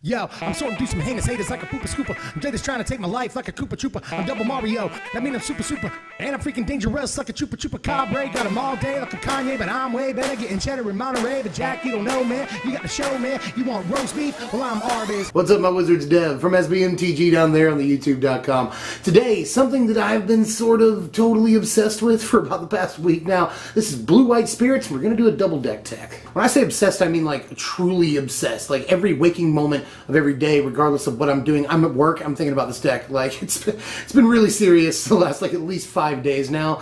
Yo, I'm sorting through some heinous haters like a pooper scooper. I'm just trying to take my life like a Koopa Trooper. I'm double Mario, that mean I'm super. And I'm freaking dangerous like a Chupa Cabre. Got them all day like a Kanye, but I'm way better getting cheddar in Monterey. But Jack, you don't know, man. You got the show, man. You want roast beef? Well, I'm Arby's. What's up, my wizards? Dev from SBMTG down there on the YouTube.com. Today, something that I've been sort of totally obsessed with for about the past week now. This is Blue-White Spirits, and we're going to do a double deck tech. When I say obsessed, I mean like truly obsessed. Like every waking moment of every day, regardless of what I'm doing. I'm at work, I'm thinking about this deck. Like it's been really serious the last like at least 5 days now.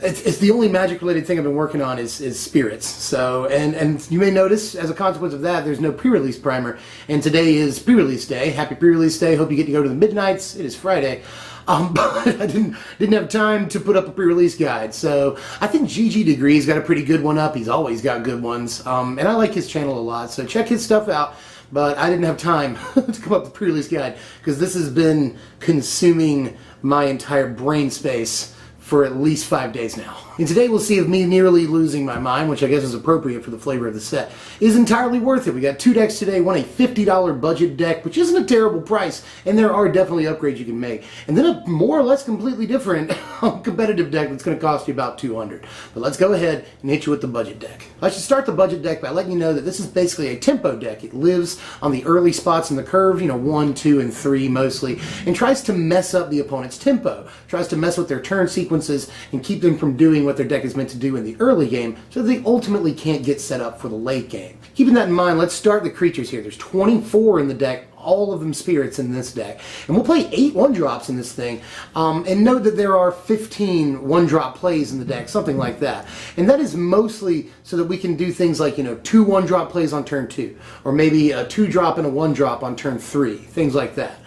It's the only magic related thing I've been working on is spirits. So and you may notice as a consequence of that there's no pre-release primer, and today is pre-release day. Happy pre-release day. Hope you get to go to the Midnights. It is Friday. But I didn't have time to put up a pre-release guide. So I think GG Degree's got a pretty good one up. He's always got good ones. And I like his channel a lot. So check his stuff out. But I didn't have time to come up with a pre-release guide because this has been consuming my entire brain space for at least 5 days now. And today we'll see if me nearly losing my mind, which I guess is appropriate for the flavor of the set, is entirely worth it. We got two decks today, one a $50 budget deck, which isn't a terrible price, and there are definitely upgrades you can make. And then a more or less completely different competitive deck that's going to cost you about $200. But let's go ahead and hit you with the budget deck. I should start the budget deck by letting you know that this is basically a tempo deck. It lives on the early spots in the curve, 1, 2, and 3 mostly, and tries to mess up the opponent's tempo. Tries to mess with their turn sequences and keep them from doing what their deck is meant to do in the early game so that they ultimately can't get set up for the late game. Keeping that in mind, let's start the creatures here. There's 24 in the deck, all of them spirits in this deck. And we'll play 8 1-drops in this thing. And note that there are 15 1-drop plays in the deck, something like that. And that is mostly so that we can do things like, 2 1-drop plays on turn 2. Or maybe a 2-drop and a 1-drop on turn 3. Things like that.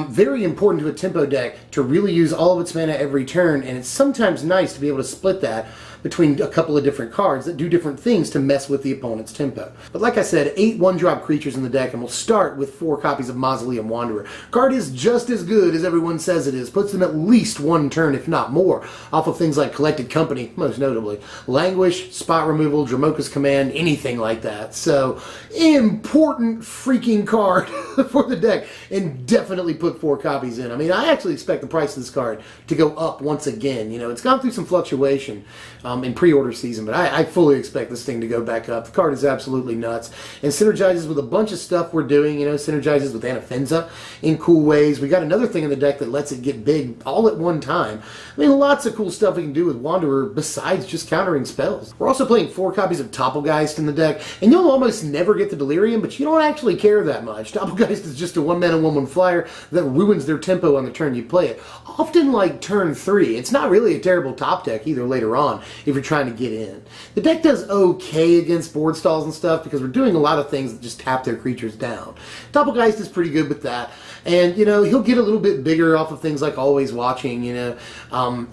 Very important to a tempo deck to really use all of its mana every turn, and it's sometimes nice to be able to split that between a couple of different cards that do different things to mess with the opponent's tempo. But like I said, 8 1-drop creatures in the deck, and we'll start with 4 copies of Mausoleum Wanderer. Card is just as good as everyone says it is, puts them at least 1 turn, if not more, off of things like Collected Company, most notably, Languish, Spot Removal, Dromoka's Command, anything like that. So, important freaking card for the deck, and definitely put 4 copies in. I mean, I actually expect the price of this card to go up once again. It's gone through some fluctuation in pre-order season, but I fully expect this thing to go back up. The card is absolutely nuts and synergizes with a bunch of stuff we're doing, synergizes with Anafenza in cool ways. We got another thing in the deck that lets it get big all at one time. I mean, lots of cool stuff we can do with Wanderer besides just countering spells. We're also playing 4 copies of Topplegeist in the deck, and you'll almost never get the Delirium, but you don't actually care that much. Topplegeist is just a 1-mana 1/1 flyer that ruins their tempo on the turn you play it. Often like turn 3. It's not really a terrible top deck either later on if you're trying to get in. The deck does okay against board stalls and stuff because we're doing a lot of things that just tap their creatures down. Topplegeist is pretty good with that. And, he'll get a little bit bigger off of things like Always Watching,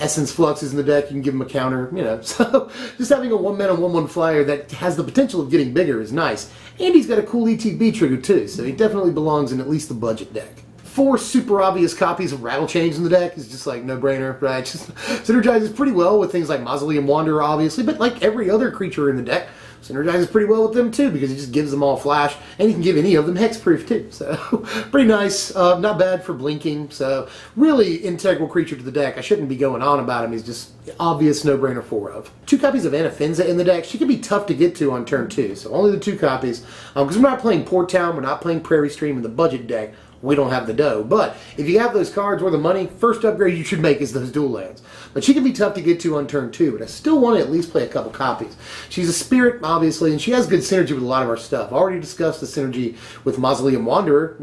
Essence Flux is in the deck, you can give him a counter, So, just having a 1-mana 1/1 flyer that has the potential of getting bigger is nice. And he's got a cool ETB trigger too, so he definitely belongs in at least the budget deck. 4 super obvious copies of Rattle Chains in the deck is just like no-brainer, right? Just synergizes pretty well with things like Mausoleum Wanderer, obviously, but like every other creature in the deck, synergizes pretty well with them too because he just gives them all flash, and you can give any of them hexproof too. So pretty nice, not bad for blinking. So really integral creature to the deck. I shouldn't be going on about him. He's just obvious no-brainer 4 of. 2 copies of Anafenza in the deck. She can be tough to get to on turn 2, so only the 2 copies because we're not playing Port Town, we're not playing Prairie Stream in the budget deck. We don't have the dough. But if you have those cards or the money, first upgrade you should make is those dual lands. But she can be tough to get to on turn 2, but I still want to at least play a couple copies. She's a spirit, obviously, and she has good synergy with a lot of our stuff. Already discussed the synergy with Mausoleum Wanderer,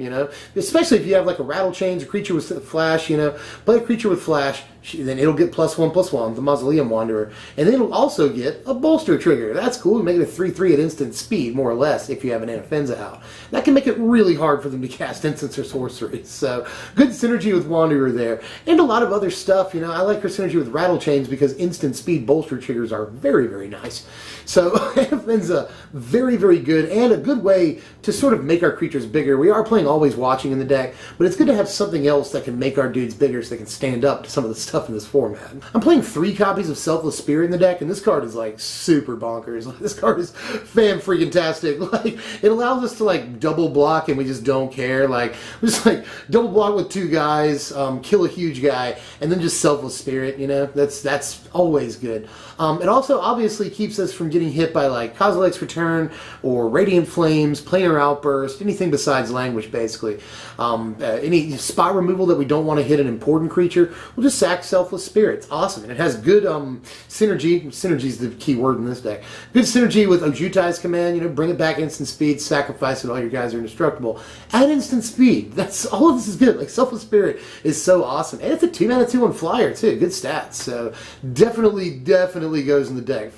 especially if you have like a Rattle Chains, a creature with flash, play a creature with flash, then it'll get +1/+1, the Mausoleum Wanderer, and then it'll also get a bolster trigger. That's cool. We make it a 3/3 at instant speed, more or less, if you have an Anafenza out. That can make it really hard for them to cast instants or sorceries. So, good synergy with Wanderer there. And a lot of other stuff, I like her synergy with Rattle Chains because instant speed bolster triggers are very, very nice. So, Anafenza, very, very good, and a good way to sort of make our creatures bigger. We are playing Always Watching in the deck, but it's good to have something else that can make our dudes bigger so they can stand up to some of the stuff stuff in this format. I'm playing 3 copies of Selfless Spirit in the deck, and this card is like super bonkers. Like, this card is fan-freaking-tastic. Like, it allows us to like double block and we just don't care. Like, we just like double block with 2 guys, kill a huge guy, and then just Selfless Spirit, you know? That's always good. It also obviously keeps us from getting hit by like Kozilek's Return or Radiant Flames, Planar Outburst, anything besides language basically. Any spot removal that we don't want to hit an important creature, we'll just sack Selfless Spirit. It's awesome. And it has good synergy. Synergy is the key word in this deck. Good synergy with Ojutai's command, you know, bring it back instant speed, sacrifice it, all your guys are indestructible. Add instant speed. That's all of this is good. Like Selfless Spirit is so awesome. And it's a 2-mana 2/1 flyer too. Good stats. So definitely goes in the deck.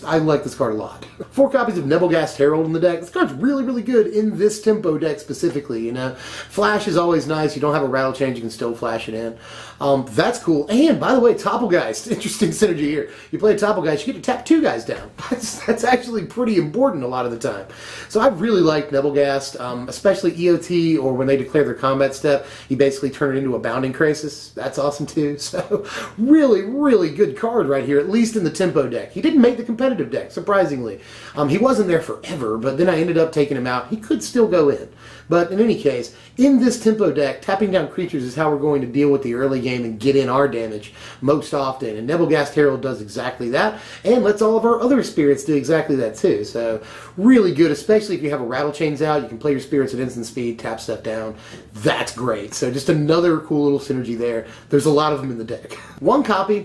I like this card a lot. 4 copies of Nebelgast Herald in the deck. This card's really good in this tempo deck specifically, you know. Flash is always nice. You don't have a rattle change, you can still flash it in. That's cool. And by the way, Topplegeist, interesting synergy here. You play a Topplegeist, you get to tap 2 guys down. That's actually pretty important a lot of the time. So I really like Nebelgast, especially EOT or when they declare their combat step, you basically turn it into a Bounding Krasis. That's awesome too. So really good card right here, at least in the tempo deck. He didn't make the competitive deck, surprisingly. He wasn't there forever, but then I ended up taking him out. He could still go in. But in any case, in this tempo deck, tapping down creatures is how we're going to deal with the early game and get in our damage most often. And Nebelgast Herald does exactly that, and lets all of our other spirits do exactly that too. So really good, especially if you have a Rattle Chains out. You can play your spirits at instant speed, tap stuff down. That's great. So just another cool little synergy there. There's a lot of them in the deck.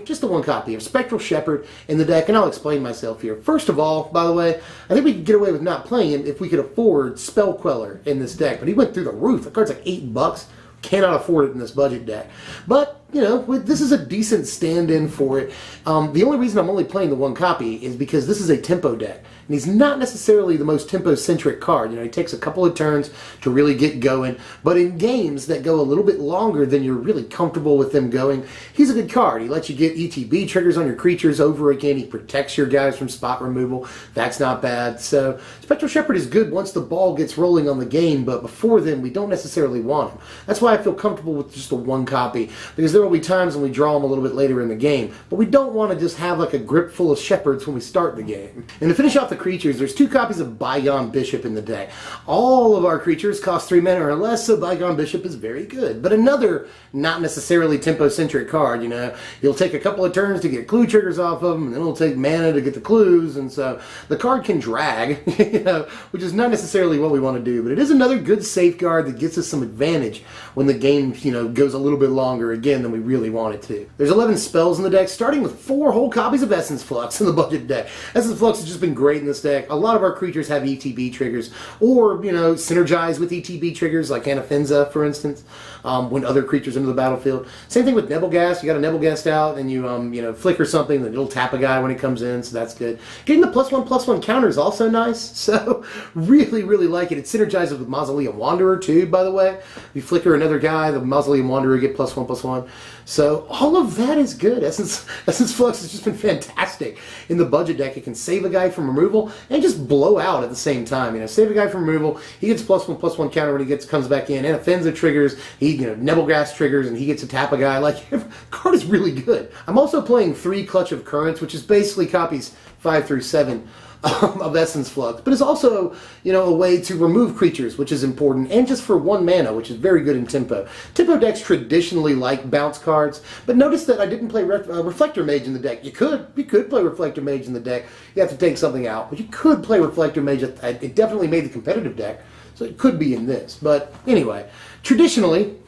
Just the one copy of Spectral Shepherd in the deck, and I'll explain myself here. First of all, by the way, I think we could get away with not playing him if we could afford Spell Queller in this deck, but he went through the roof. The card's like $8. Cannot afford it in this budget deck. But, you know, this is a decent stand-in for it. The only reason I'm only playing the 1 copy is because this is a tempo deck. And he's not necessarily the most tempo-centric card. You know, he takes a couple of turns to really get going. But in games that go a little bit longer than you're really comfortable with them going, he's a good card. He lets you get ETB triggers on your creatures over again. He protects your guys from spot removal. That's not bad. So Spectral Shepherd is good once the ball gets rolling on the game, but before then, we don't necessarily want him. That's why I feel comfortable with just the 1 copy, because there will be times when we draw him a little bit later in the game, but we don't want to just have like a grip full of shepherds when we start the game. And to finish off the creatures, there's 2 copies of Bygone Bishop in the deck. All of our creatures cost 3 mana or less, so Bygone Bishop is very good. But another not necessarily tempo-centric card, you know. You'll take a couple of turns to get clue triggers off of them, and then it'll take mana to get the clues, and so the card can drag, you know, which is not necessarily what we want to do, but it is another good safeguard that gets us some advantage when the game, you know, goes a little bit longer again than we really want it to. There's 11 spells in the deck, starting with 4 whole copies of Essence Flux in the budget deck. Essence Flux has just been great in this deck. A lot of our creatures have ETB triggers, or, you know, synergize with ETB triggers, like Anafenza, for instance, when other creatures enter the battlefield. Same thing with Nebelgast. You got a Nebelgast out, and you, you know, flicker something, then it'll tap a guy when he comes in, so that's good. Getting the +1/+1 counter is also nice, so really like it. It synergizes with Mausoleum Wanderer, too, by the way. You flicker another guy, the Mausoleum Wanderer get +1/+1. So all of that is good. Essence Flux has just been fantastic in the budget deck. It can save a guy from removal and just blow out at the same time. You know, save a guy from removal, he gets +1/+1 counter when he comes back in, and Anafenza triggers, he, you know, Nebelgast triggers, and he gets to tap a guy. Like, the card is really good. I'm also playing 3 Clutch of Currents, which is basically copies 5 through 7 of Essence Flux, but it's also, you know, a way to remove creatures, which is important, and just for 1 mana, which is very good in tempo. Tempo decks traditionally like bounce cards, but notice that I didn't play Reflector Mage in the deck. You could play Reflector Mage in the deck. You have to take something out, but you could play Reflector Mage. It definitely made the competitive deck, so it could be in this. But anyway, traditionally,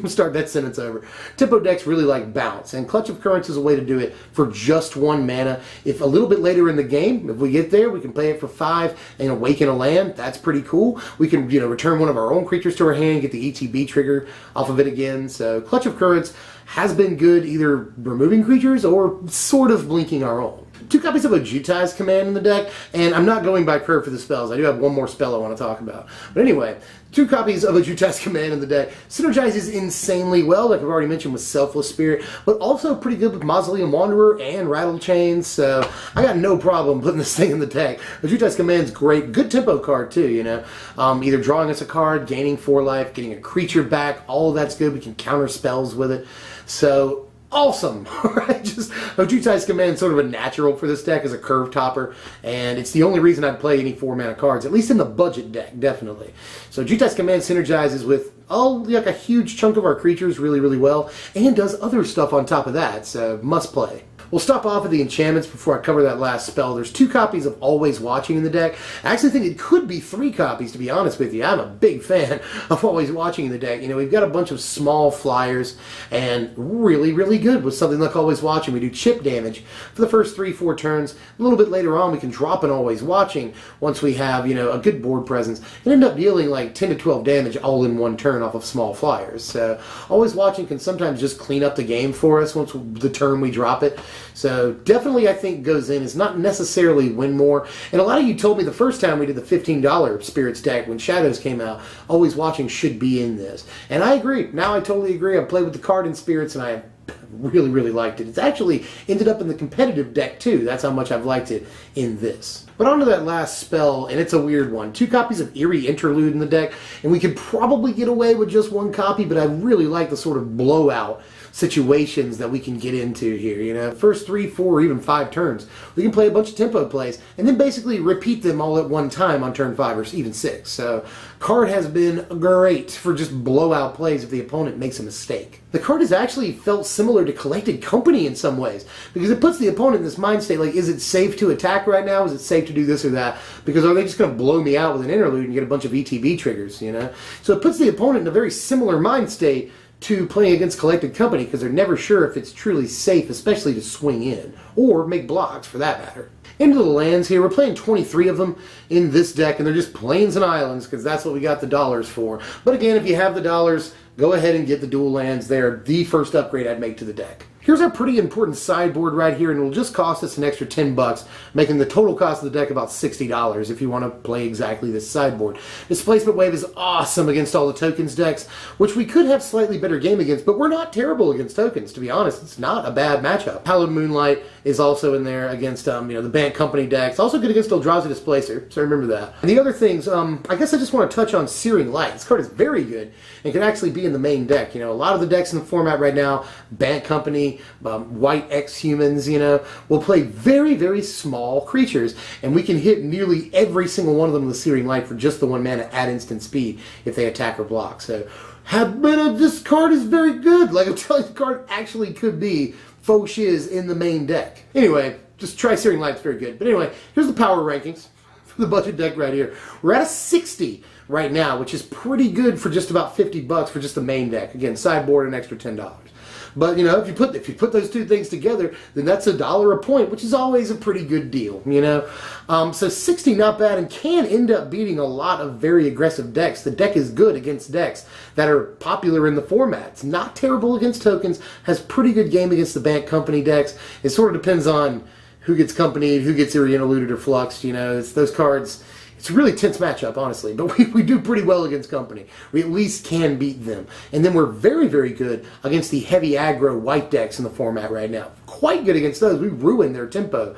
start that sentence over. Tempo decks really like bounce, and Clutch of Currents is a way to do it for just 1 mana. If a little bit later in the game, if we get there, we can play it for 5 and awaken a land. That's pretty cool. We can, you know, return one of our own creatures to our hand, get the ETB trigger off of it again. So Clutch of Currents has been good, either removing creatures or sort of blinking our own. 2 copies of Ojutai's command in the deck, and I'm not going by curve for the spells. I do have one more spell I want to talk about. But anyway, 2 copies of Ojutai's command in the deck. Synergizes insanely well, like I've already mentioned with Selfless Spirit, but also pretty good with Mausoleum Wanderer and Rattle Chains, so I got no problem putting this thing in the deck. Ojutai's command's great. Good tempo card too, you know. Either drawing us a card, gaining 4 life, getting a creature back, all of that's good. We can counter spells with it. So awesome. Right? Just Ojutai's Command sort of a natural for this deck as a curve topper, and it's the only reason I'd play any 4-mana cards, at least in the budget deck, definitely. So Ojutai's Command synergizes with like a huge chunk of our creatures really, really well, and does other stuff on top of that, so must play. We'll stop off at the enchantments before I cover that last spell. There's 2 copies of Always Watching in the deck. I actually think it could be 3 copies, to be honest with you. I'm a big fan of Always Watching in the deck. You know, we've got a bunch of small flyers, and really, really good with something like Always Watching. We do chip damage for the first 3-4 turns. A little bit later on, we can drop an Always Watching once we have, you know, a good board presence, and end up dealing like 10 to 12 damage all in one turn off of small flyers. So Always Watching can sometimes just clean up the game for us once the turn we drop it. So definitely I think goes in. It's not necessarily win more. And a lot of you told me the first time we did the $15 Spirits deck when Shadows came out, Always Watching should be in this. And I agree. Now I totally agree. I've played with the card in Spirits and I really, really liked it. It's actually ended up in the competitive deck too. That's how much I've liked it in this. But on to that last spell, and it's a weird one. 2 copies of Eerie Interlude in the deck, and we could probably get away with just 1 copy, but I really like the sort of blowout situations that we can get into here. You know, first 3, 4, or even 5 turns, we can play a bunch of tempo plays, and then basically repeat them all at one time on turn 5 or even 6. So, card has been great for just blowout plays if the opponent makes a mistake. The card has actually felt similar to Collected Company in some ways, because it puts the opponent in this mind state, like, is it safe to attack right now? Is it safe to do this or that? Because are they just going to blow me out with an interlude and get a bunch of ETB triggers, you know? So it puts the opponent in a very similar mind state to playing against Collected Company, because they're never sure if it's truly safe, especially to swing in, or make blocks for that matter. Into the lands here, we're playing 23 of them in this deck, and they're just plains and islands, because that's what we got the dollars for. But again, if you have the dollars, go ahead and get the dual lands. They're the first upgrade I'd make to the deck. Here's our pretty important sideboard right here, and it'll just cost us an extra $10, making the total cost of the deck about $60 if you want to play exactly this sideboard. Displacement Wave is awesome against all the tokens decks, which we could have slightly better game against, but we're not terrible against tokens, to be honest. It's not a bad matchup. Hallowed Moonlight is also in there against you know, the Bank Company decks. Also good against Eldrazi Displacer, so remember that. And the other things, I guess I just want to touch on Searing Light. This card is very good and can actually be in the main deck. You know, a lot of the decks in the format right now, Bank Company, white X-Humans, you know, will play very, very small creatures, and we can hit nearly every single one of them with Searing Light for just the 1 mana at instant speed if they attack or block. So, this card is very good. Like I'm telling you, the card actually could be faux shiz in the main deck. Anyway, just try Searing Light, it's very good. But anyway, here's the power rankings for the budget deck right here. We're at a 60 right now, which is pretty good for just about $50 for just the main deck. Again, sideboard an extra $10. But you know, if you put those 2 things together, then that's $1 a point, which is always a pretty good deal, you know. So 60 not bad, and can end up beating a lot of very aggressive decks. The deck is good against decks that are popular in the formats. Not terrible against tokens. Has pretty good game against the Bank Company decks. It sort of depends on who gets companied, who gets eluded or fluxed. You know, it's those cards. It's a really tense matchup, honestly, but we do pretty well against Company. We at least can beat them. And then we're very, very good against the heavy aggro white decks in the format right now. Quite good against those. We ruin their tempo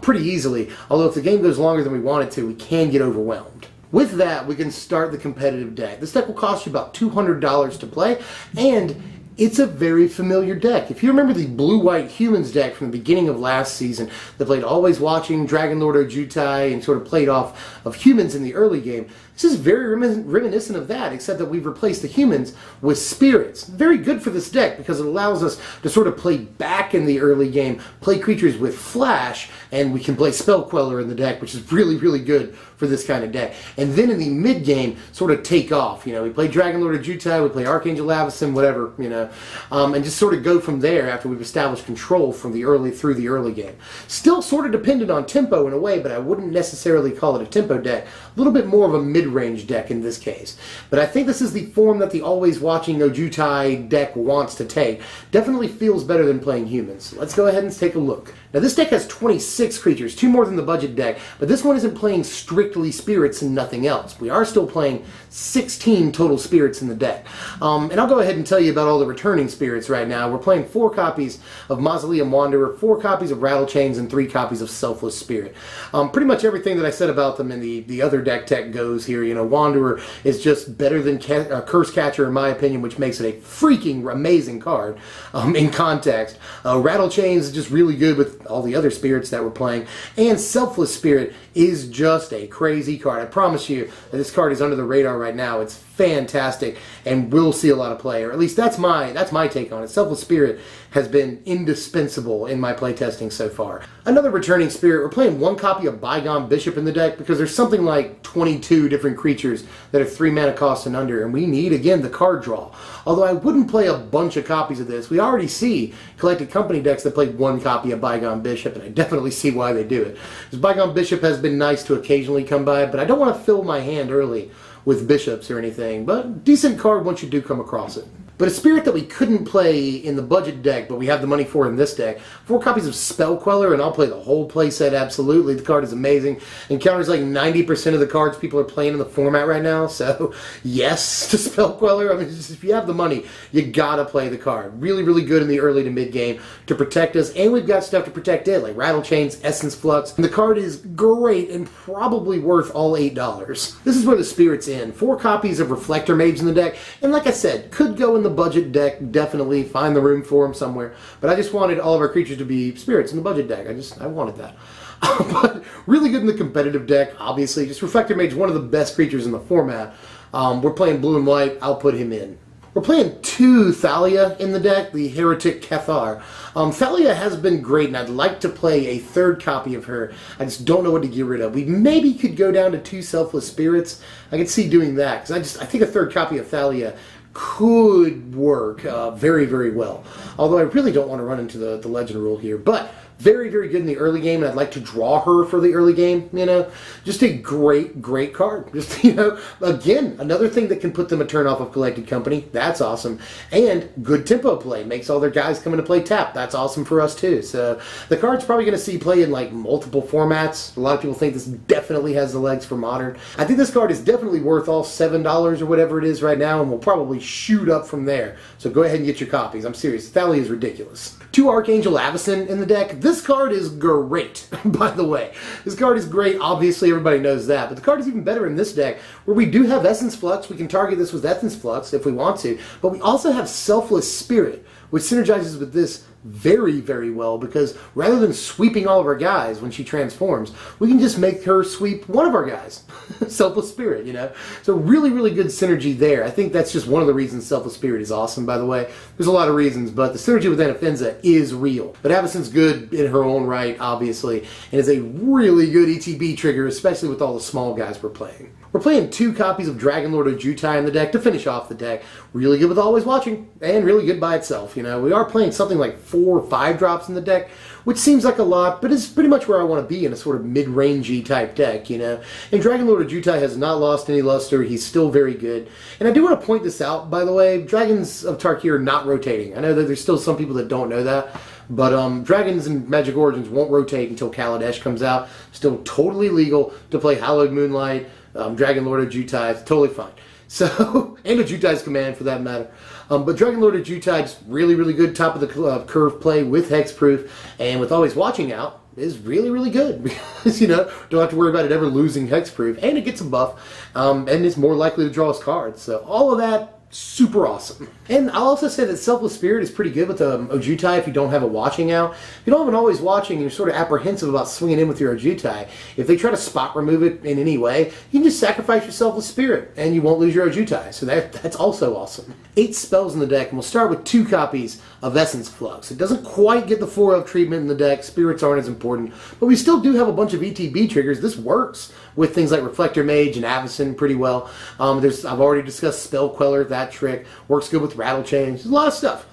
pretty easily, although if the game goes longer than we want it to, we can get overwhelmed. With that, we can start the competitive deck. This deck will cost you about $200 to play, and it's a very familiar deck. If you remember the Blue-White Humans deck from the beginning of last season that played Always Watching, Dragon Lord Ojutai, and sort of played off of humans in the early game, this is very reminiscent of that, except that we've replaced the humans with spirits. Very good for this deck because it allows us to sort of play back in the early game, play creatures with flash, and we can play Spell Queller in the deck, which is really, really good for this kind of deck. And then in the mid game, sort of take off. You know, we play Dragon Lord Ojutai, we play Archangel Avacyn, whatever, you know, and just sort of go from there after we've established control from the early through the early game. Still sort of dependent on tempo in a way, but I wouldn't necessarily call it a tempo deck. A little bit more of a mid-range deck in this case. But I think this is the form that the Always Watching Ojutai deck wants to take. Definitely feels better than playing humans. Let's go ahead and take a look. Now this deck has 26 creatures, 2 more than the budget deck, but this one isn't playing strictly spirits and nothing else. We are still playing 16 total spirits in the deck. And I'll go ahead and tell you about all the returning spirits right now. We're playing 4 copies of Mausoleum Wanderer, 4 copies of Rattle Chains, and 3 copies of Selfless Spirit. Pretty much everything that I said about them in the other deck tech goes here. here. You know, Wanderer is just better than Curse Catcher in my opinion, which makes it a freaking amazing card in context. Rattle Chains is just really good with all the other spirits that we're playing, and Selfless Spirit is just a crazy card. I promise you that this card is under the radar right now. It's fantastic and will see a lot of play, or at least that's my take on it. Selfless Spirit has been indispensable in my playtesting so far. Another returning spirit, we're playing one copy of Bygone Bishop in the deck because there's something like 22 different creatures that are 3 mana cost and under, and we need, again, the card draw. Although I wouldn't play a bunch of copies of this. We already see Collected Company decks that play one copy of Bygone Bishop, and I definitely see why they do it. Because Bygone Bishop has been nice to occasionally come by, but I don't want to fill my hand early with bishops or anything, but decent card once you do come across it. But a spirit that we couldn't play in the budget deck, but we have the money for in this deck, 4 copies of Spell Queller, and I'll play the whole playset absolutely. The card is amazing. Encounters like 90% of the cards people are playing in the format right now, so yes to Spell Queller. I mean, just, if you have the money, you gotta play the card. Really, really good in the early to mid game to protect us, and we've got stuff to protect it, like Rattle Chains, Essence Flux, and the card is great and probably worth all $8. This is where the spirit's in. 4 copies of Reflector Mage in the deck, and like I said, could go in the budget deck, definitely find the room for them somewhere, but I just wanted all of our creatures to be spirits in the budget deck. I wanted that. But really good in the competitive deck, obviously. Just Reflector Mage, one of the best creatures in the format. We're playing blue and white, I'll put him in. We're playing 2 Thalia in the deck, the Heretic Cathar. Thalia has been great, and I'd like to play a 3rd copy of her. I just don't know what to get rid of. We maybe could go down to 2 Selfless Spirits. I could see doing that, because I think a 3rd copy of Thalia could work very, very well. Although I really don't want to run into the legend rule here. But very, very good in the early game, and I'd like to draw her for the early game, you know. Just a great, great card. Just, you know, again, another thing that can put them a turn off of Collected Company. That's awesome. And good tempo play. Makes all their guys come into play tap. That's awesome for us, too. So the card's probably going to see play in, like, multiple formats. A lot of people think this definitely has the legs for Modern. I think this card is definitely worth all $7 or whatever it is right now, and will probably shoot up from there. So go ahead and get your copies. I'm serious. Thalia is ridiculous. 2 Archangel Avacyn in the deck. This card is great, by the way. This card is great. Obviously, everybody knows that. But the card is even better in this deck, where we do have Essence Flux. We can target this with Essence Flux if we want to. But we also have Selfless Spirit, which synergizes with this very, very well, because rather than sweeping all of our guys when she transforms, we can just make her sweep one of our guys. Selfless Spirit, you know? So really, really good synergy there. I think that's just one of the reasons Selfless Spirit is awesome, by the way. There's a lot of reasons, but the synergy with Anafenza is real. But Avacyn's good in her own right, obviously, and is a really good ETB trigger, especially with all the small guys we're playing. We're playing 2 copies of Dragonlord Ojutai in the deck to finish off the deck. Really good with Always Watching, and really good by itself. You know, we are playing something like 4 or 5 drops in the deck, which seems like a lot, but it's pretty much where I want to be in a sort of mid-rangey type deck, you know. And Dragonlord Ojutai has not lost any luster. He's still very good. And I do want to point this out, by the way. Dragons of Tarkir are not rotating. I know that there's still some people that don't know that. But Dragons and Magic Origins won't rotate until Kaladesh comes out. Still totally legal to play Hallowed Moonlight, Dragonlord Ojutai. It's totally fine. So, and Ojutai's Command for that matter. But Dragonlord Ojutai is really, really good top of the curve play with Hexproof, and with Always Watching out is really, really good, because, you know, don't have to worry about it ever losing Hexproof, and it gets a buff, and it's more likely to draw us cards. So all of that, super awesome. And I'll also say that Selfless Spirit is pretty good with Ojutai if you don't have a Watching out. If you don't have an Always Watching and you're sort of apprehensive about swinging in with your Ojutai, if they try to spot remove it in any way, you can just sacrifice your Selfless Spirit and you won't lose your Ojutai. So that's also awesome. 8 spells in the deck, and we'll start with 2 copies of Essence Flux. It doesn't quite get the 4-of treatment in the deck. Spirits aren't as important, but we still do have a bunch of ETB triggers. This works with things like Reflector Mage and Avacyn pretty well. I've already discussed Spell Queller. That trick works good with Rattle Chains. There's a lot of stuff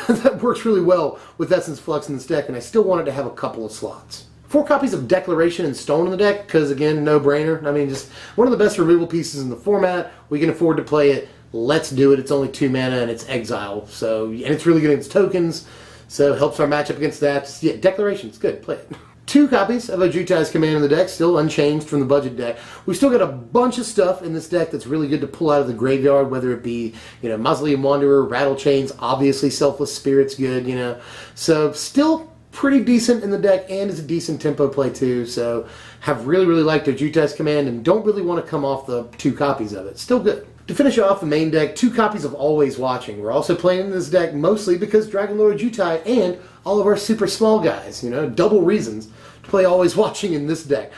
that works really well with Essence Flux in this deck, and I still wanted to have a couple of slots. 4 copies of Declaration and Stone in the deck, because again, no brainer. I mean, just one of the best removal pieces in the format. We can afford to play it. Let's do it. It's only 2 mana and it's exile. So, and it's really good against tokens, so it helps our matchup against that. Just, yeah, Declaration, it's good. Play it. 2 copies of Ojutai's Command in the deck, still unchanged from the budget deck. We've still got a bunch of stuff in this deck that's really good to pull out of the graveyard, whether it be, you know, Mausoleum Wanderer, Rattle Chains, obviously Selfless Spirit's good, you know. So still pretty decent in the deck, and it's a decent tempo play too. So have really, really liked their Jutai's command and don't really want to come off the 2 copies of it. Still good. To finish off the main deck, 2 copies of Always Watching. We're also playing this deck mostly because Dragon Lord Jutai and all of our super small guys, double reasons to play Always Watching in this deck.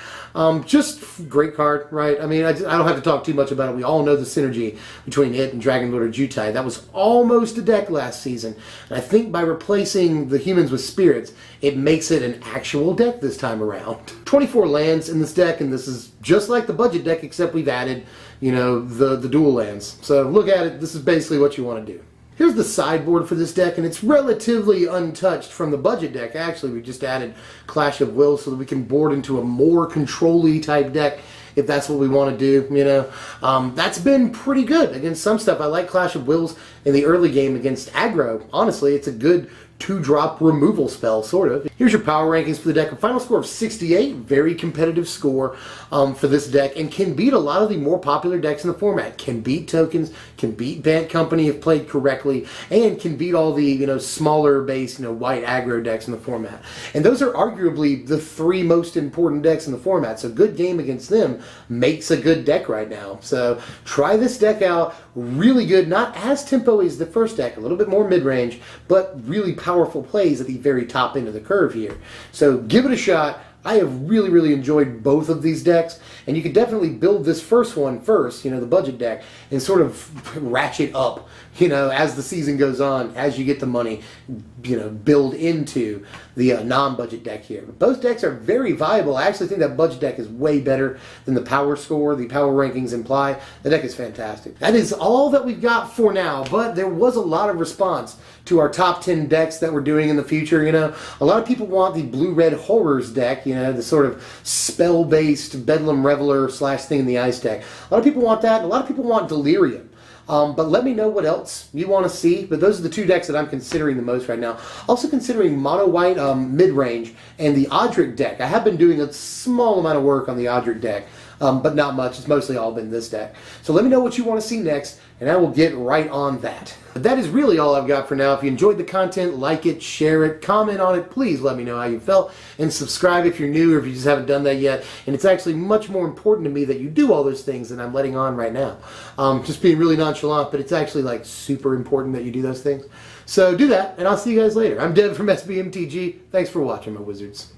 Just great card, right? I mean, I don't have to talk too much about it. We all know the synergy between it and Dragon Lord Jutai. That was almost a deck last season. And I think by replacing the humans with spirits, it makes it an actual deck this time around. 24 lands in this deck, and this is just like the budget deck, except we've added, the dual lands. So look at it. This is basically what you want to do. Here's the sideboard for this deck, and it's relatively untouched from the budget deck. Actually, we just added Clash of Wills so that we can board into a more control-y type deck if that's what we want to do, That's been pretty good against some stuff. I like Clash of Wills in the early game against aggro. Honestly, it's a good 2-drop removal spell, sort of. Here's your power rankings for the deck. A final score of 68, very competitive score for this deck, and can beat a lot of the more popular decks in the format. Can beat tokens, can beat Bant Company if played correctly, and can beat all the smaller base, white aggro decks in the format. And those are arguably the 3 most important decks in the format. So good game against them makes a good deck right now. So try this deck out. Really good, not as tempo as the first deck, a little bit more mid-range, but really powerful plays at the very top end of the curve here. So give it a shot. I have really, really enjoyed both of these decks, and you could definitely build this first one first, the budget deck, and sort of ratchet up, as the season goes on, as you get the money, build into the non-budget deck here. But both decks are very viable. I actually think that budget deck is way better than the power score, the power rankings imply. The deck is fantastic. That is all that we've got for now, but there was a lot of response to our top 10 decks that we're doing in the future. A lot of people want the blue-red horrors deck, the sort of spell-based Bedlam Reveler / Thing in the Ice deck. A lot of people want that, and a lot of people want Delirium. But let me know what else you want to see. But those are the 2 decks that I'm considering the most right now. Also considering Mono White mid-range and the Eldritch deck. I have been doing a small amount of work on the Eldritch deck, but not much. It's mostly all been this deck. So let me know what you want to see next, and I will get right on that. But that is really all I've got for now. If you enjoyed the content, like it, share it, comment on it. Please let me know how you felt, and subscribe if you're new or if you just haven't done that yet. And it's actually much more important to me that you do all those things than I'm letting on right now. Just being really nonchalant, but it's actually like super important that you do those things. So do that, and I'll see you guys later. I'm Dev from SBMTG. Thanks for watching, my wizards.